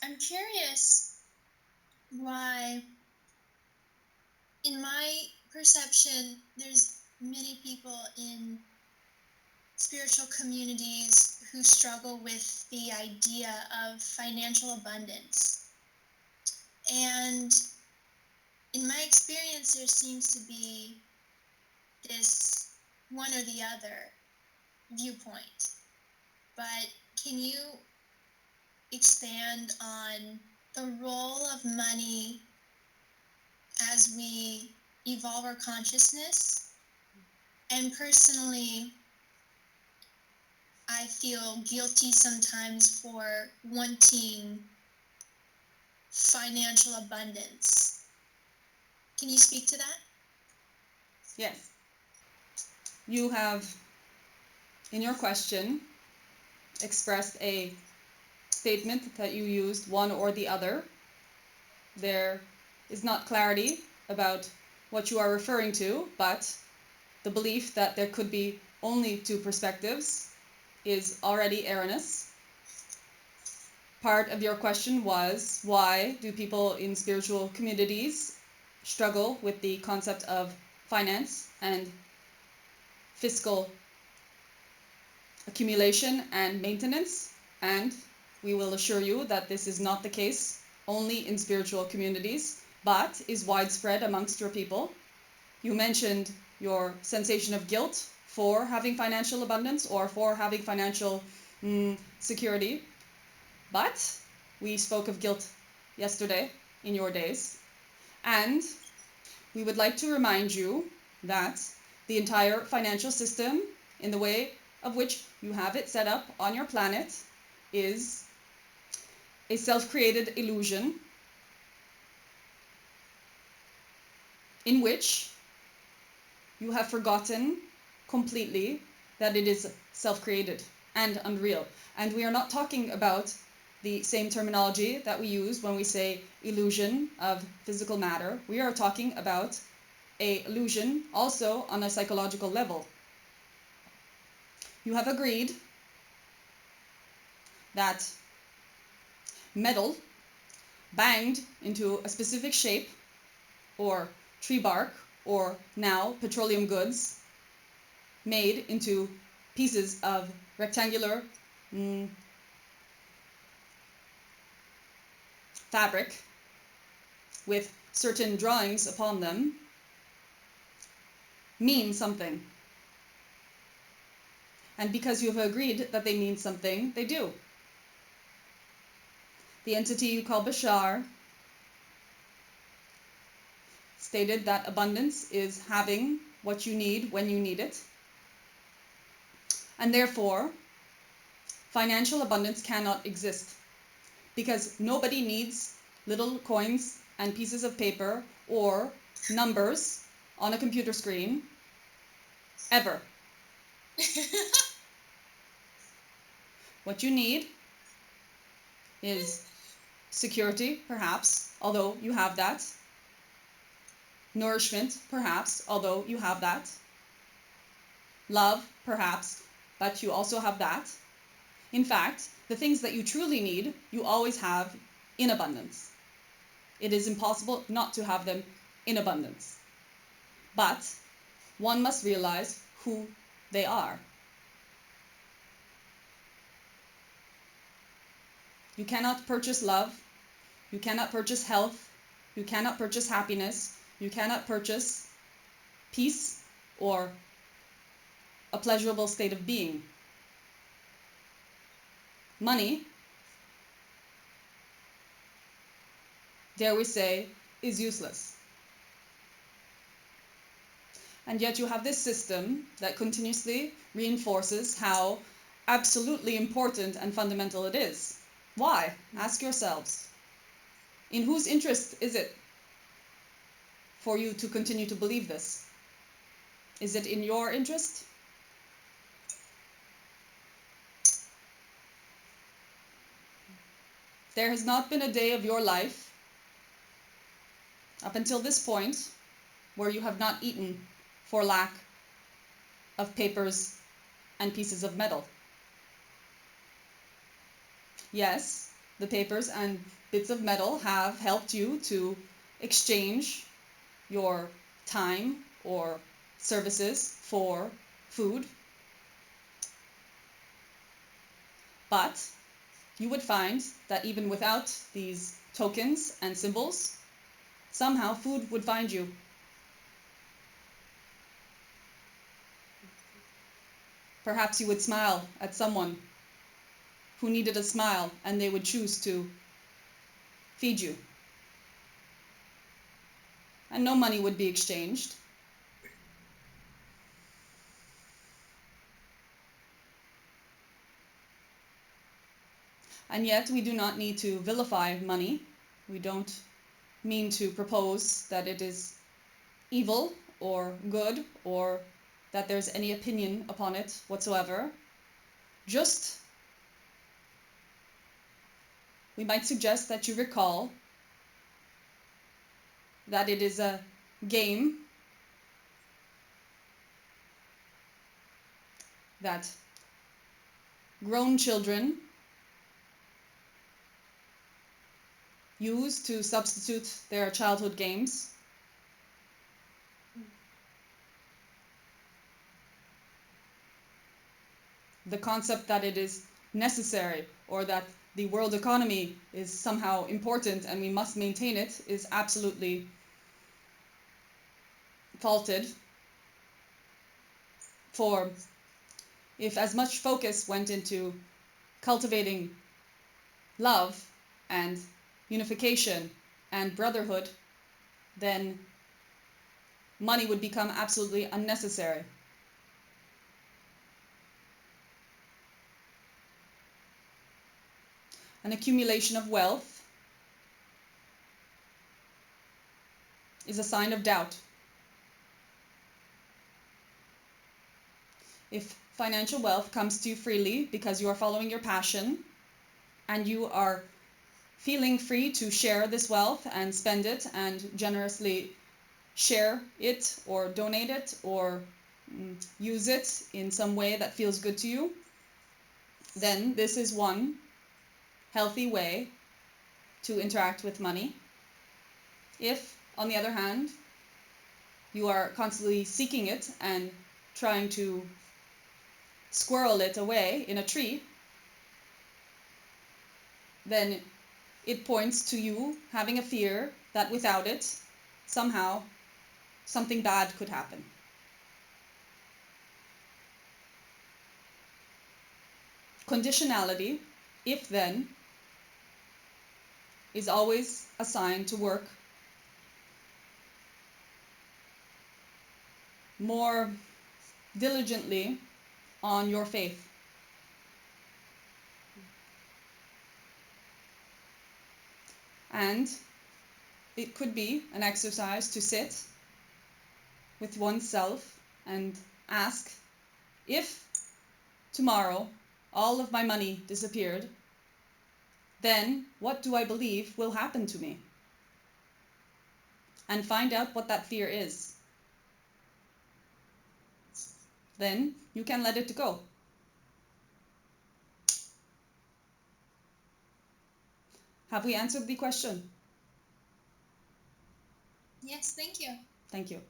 I'm curious why, in my perception, there's many people in spiritual communities who struggle with the idea of financial abundance. And in my experience, there seems to be this one or the other viewpoint. But can you expand on the role of money as we evolve our consciousness? And personally, I feel guilty sometimes for wanting financial abundance. Can you speak to that? Yes. You have, in your question, expressed a statement that you used one or the other. There is not clarity about what you are referring to, but the belief that there could be only two perspectives is already erroneous. Part of your question was, why do people in spiritual communities struggle with the concept of finance and fiscal accumulation and maintenance? And we will assure you that this is not the case only in spiritual communities, but is widespread amongst your people. You mentioned your sensation of guilt for having financial abundance or for having financial security. But we spoke of guilt yesterday in your days. And we would like to remind you that the entire financial system, in the way of which you have it set up on your planet, is a self-created illusion in which you have forgotten completely that it is self-created and unreal. And we are not talking about the same terminology that we use when we say illusion of physical matter. We are talking about an illusion also on a psychological level. You have agreed that metal banged into a specific shape, or tree bark, or now petroleum goods, made into pieces of rectangular fabric with certain drawings upon them, mean something. And because you have agreed that they mean something, they do. The entity you call Bashar stated that abundance is having what you need when you need it. And therefore, financial abundance cannot exist, because nobody needs little coins and pieces of paper or numbers on a computer screen ever. What you need is security, perhaps, although you have that. Nourishment, perhaps, although you have that. Love, perhaps, but you also have that. In fact, the things that you truly need, you always have in abundance. It is impossible not to have them in abundance. But one must realize who they are. You cannot purchase love. You cannot purchase health. You cannot purchase happiness. You cannot purchase peace or a pleasurable state of being. Money, dare we say, is useless. And yet you have this system that continuously reinforces how absolutely important and fundamental it is. Why? Ask yourselves. In whose interest is it for you to continue to believe this? Is it in your interest? There has not been a day of your life up until this point where you have not eaten for lack of papers and pieces of metal. Yes, the papers and bits of metal have helped you to exchange your time or services for food. But you would find that even without these tokens and symbols, somehow food would find you. Perhaps you would smile at someone who needed a smile and they would choose to feed you. And no money would be exchanged. And yet we do not need to vilify money. We don't mean to propose that it is evil or good or that there's any opinion upon it whatsoever. Just we might suggest that you recall that it is a game that grown children use to substitute their childhood games. The concept that it is necessary or that the world economy is somehow important and we must maintain it is absolutely faulted. For if as much focus went into cultivating love and unification and brotherhood, then money would become absolutely unnecessary. An accumulation of wealth is a sign of doubt. If financial wealth comes to you freely because you are following your passion and you are feeling free to share this wealth and spend it and generously share it or donate it or use it in some way that feels good to you, then this is one healthy way to interact with money. If, on the other hand, you are constantly seeking it and trying to squirrel it away in a tree, then it points to you having a fear that without it, somehow, something bad could happen. Conditionality, if then, is always a sign to work more diligently on your faith. And it could be an exercise to sit with oneself and ask, if tomorrow all of my money disappeared, then what do I believe will happen to me? And find out what that fear is. Then you can let it go. Have we answered the question? Yes, thank you. Thank you.